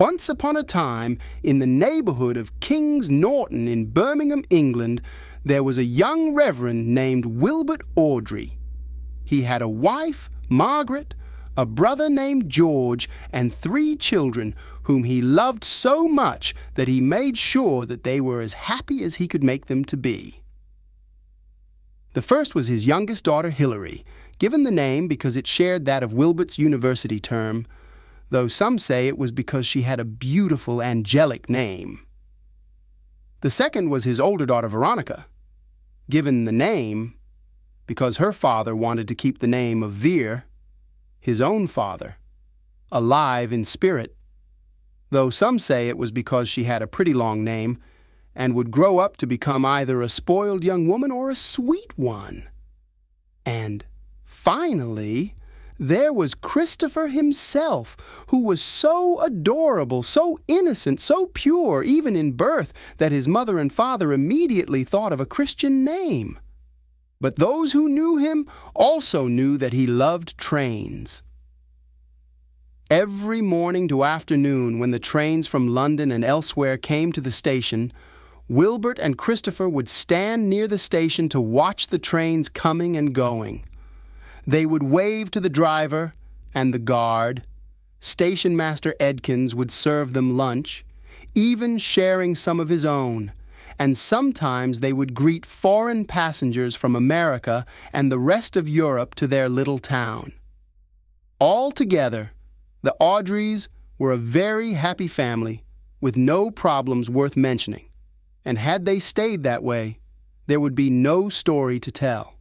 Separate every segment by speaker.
Speaker 1: Once upon a time, in the neighborhood of King's Norton in Birmingham, England, there was a young reverend named Wilbert Audrey. He had a wife, Margaret, a brother named George, and 3 children whom he loved so much that he made sure that they were as happy as he could make them to be. The first was his youngest daughter, Hilary, given the name because it shared that of Wilbert's university term, though some say it was because she had a beautiful, angelic name. The second was his older daughter, Veronica, given the name because her father wanted to keep the name of Vere, his own father, alive in spirit, though some say it was because she had a pretty long name and would grow up to become either a spoiled young woman or a sweet one. And finally, there was Christopher himself, who was so adorable, so innocent, so pure, even in birth, that his mother and father immediately thought of a Christian name. But those who knew him also knew that he loved trains. Every morning to afternoon, when the trains from London and elsewhere came to the station, Wilbert and Christopher would stand near the station to watch the trains coming and going. They would wave to the driver and the guard. Station Master Edkins would serve them lunch, even sharing some of his own. And sometimes they would greet foreign passengers from America and the rest of Europe to their little town. Altogether, the Audreys were a very happy family with no problems worth mentioning. And had they stayed that way, there would be no story to tell.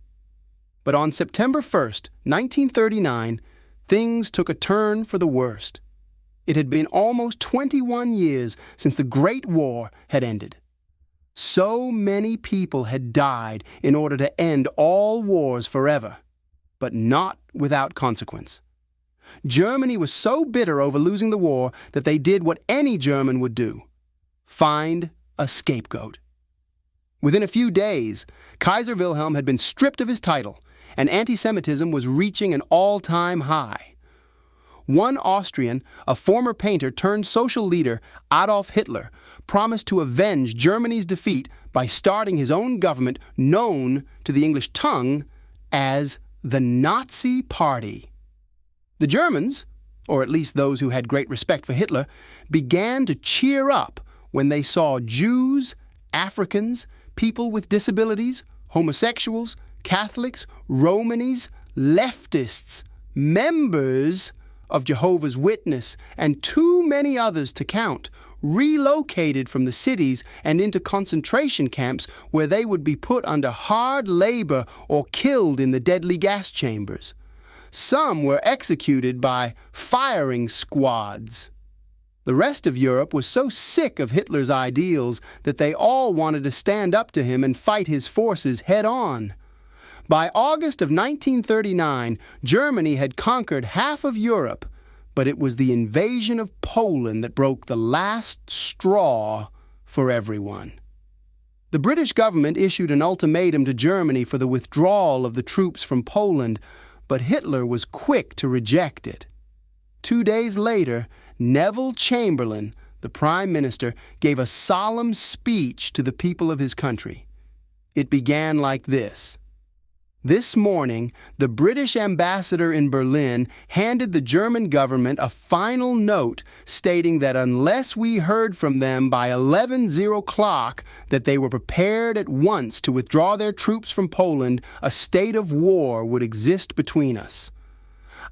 Speaker 1: But on September 1st, 1939, things took a turn for the worst. It had been almost 21 years since the Great War had ended. So many people had died in order to end all wars forever, but not without consequence. Germany was so bitter over losing the war that they did what any German would do: find a scapegoat. Within a few days, Kaiser Wilhelm had been stripped of his title, and anti-Semitism was reaching an all-time high. One Austrian, a former painter turned social leader, Adolf Hitler, promised to avenge Germany's defeat by starting his own government known to the English tongue as the Nazi Party. The Germans, or at least those who had great respect for Hitler, began to cheer up when they saw Jews, Africans, people with disabilities, homosexuals, Catholics, Romanies, leftists, members of Jehovah's Witness, and too many others to count, relocated from the cities and into concentration camps where they would be put under hard labor or killed in the deadly gas chambers. Some were executed by firing squads. The rest of Europe was so sick of Hitler's ideals that they all wanted to stand up to him and fight his forces head-on. By August of 1939, Germany had conquered half of Europe, but it was the invasion of Poland that broke the last straw for everyone. The British government issued an ultimatum to Germany for the withdrawal of the troops from Poland, but Hitler was quick to reject it. 2 days later, Neville Chamberlain, the Prime Minister, gave a solemn speech to the people of his country. It began like this. This morning, the British ambassador in Berlin handed the German government a final note stating that unless we heard from them by 11:00 that they were prepared at once to withdraw their troops from Poland, a state of war would exist between us.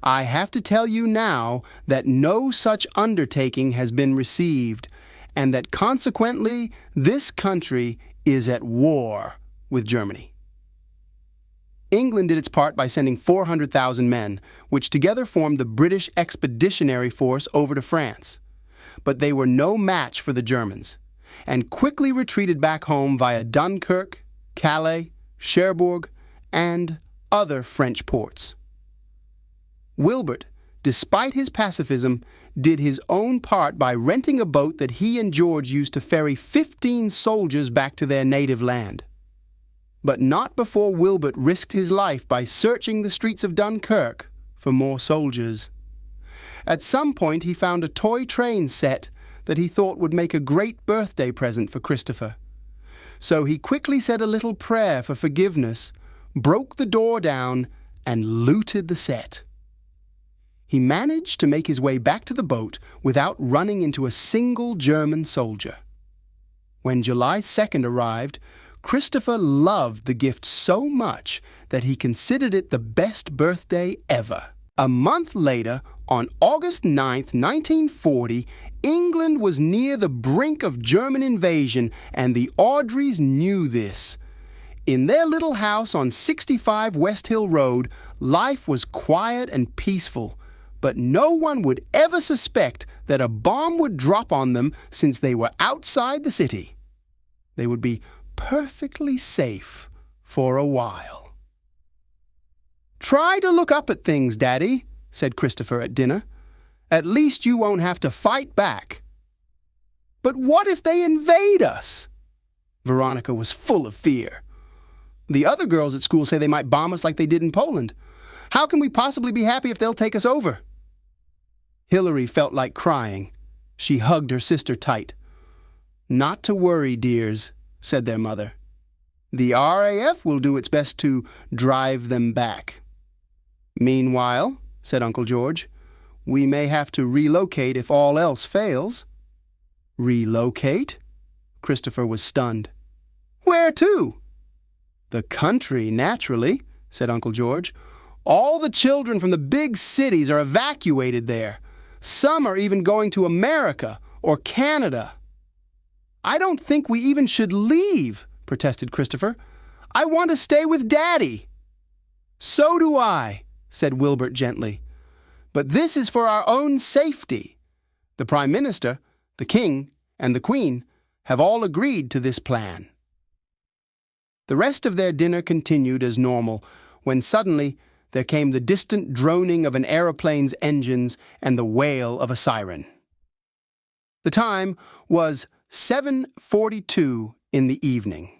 Speaker 1: I have to tell you now that no such undertaking has been received, and that consequently this country is at war with Germany. England did its part by sending 400,000 men, which together formed the British Expeditionary Force over to France. But they were no match for the Germans, and quickly retreated back home via Dunkirk, Calais, Cherbourg, and other French ports. Wilbert, despite his pacifism, did his own part by renting a boat that he and George used to ferry 15 soldiers back to their native land. But not before Wilbert risked his life by searching the streets of Dunkirk for more soldiers. At some point he found a toy train set that he thought would make a great birthday present for Christopher. So he quickly said a little prayer for forgiveness, broke the door down, and looted the set. He managed to make his way back to the boat without running into a single German soldier. When July 2nd arrived, Christopher loved the gift so much that he considered it the best birthday ever. A month later, on August 9th, 1940, England was near the brink of German invasion, and the Audreys knew this. In their little house on 65 West Hill Road, life was quiet and peaceful, but no one would ever suspect that a bomb would drop on them since they were outside the city. They would be perfectly safe for a while. "Try to look up at things, Daddy," said Christopher at dinner. "At least you won't have to fight back." "But what if they invade us?" Veronica was full of fear. "The other girls at school say they might bomb us like they did in Poland. How can we possibly be happy if they'll take us over?" Hillary felt like crying. She hugged her sister tight. "Not to worry, dears," said their mother. "The RAF will do its best to drive them back. Meanwhile," said Uncle George, "we may have to relocate if all else fails." "Relocate?" Christopher was stunned. "Where to?" "The country, naturally," said Uncle George. "All the children from the big cities are evacuated there. Some are even going to America or Canada." "I don't think we even should leave," protested Christopher. "I want to stay with Daddy." "So do I," said Wilbert gently. "But this is for our own safety. The Prime Minister, the King, and the Queen have all agreed to this plan." The rest of their dinner continued as normal, when suddenly there came the distant droning of an aeroplane's engines and the wail of a siren. The time was 7:42 in the evening.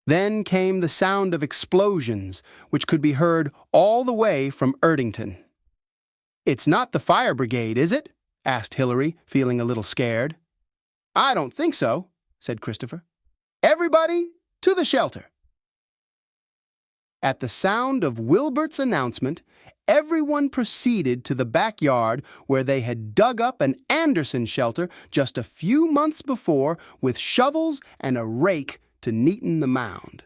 Speaker 1: Then came the sound of explosions, which could be heard all the way from Erdington. "It's not the fire brigade, is it?" asked Hillary, feeling a little scared. "I don't think so," said Christopher. "Everybody to the shelter." At the sound of Wilbert's announcement, everyone proceeded to the backyard where they had dug up an Anderson shelter just a few months before with shovels and a rake to neaten the mound.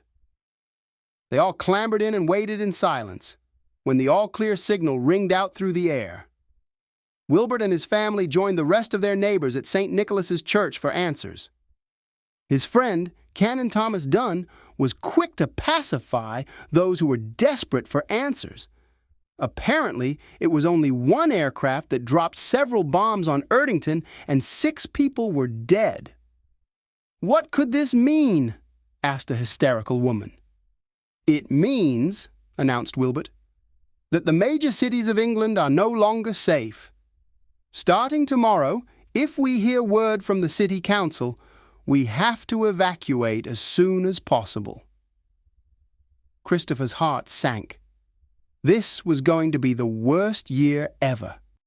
Speaker 1: They all clambered in and waited in silence when the all-clear signal ringed out through the air. Wilbert and his family joined the rest of their neighbors at St. Nicholas's Church for answers. His friend, Canon Thomas Dunn, was quick to pacify those who were desperate for answers. Apparently, it was only one aircraft that dropped several bombs on Erdington, and 6 people were dead. "What could this mean?" asked a hysterical woman. "It means," announced Wilbert, "that the major cities of England are no longer safe. Starting tomorrow, if we hear word from the City Council, we have to evacuate as soon as possible." Christopher's heart sank. This was going to be the worst year ever.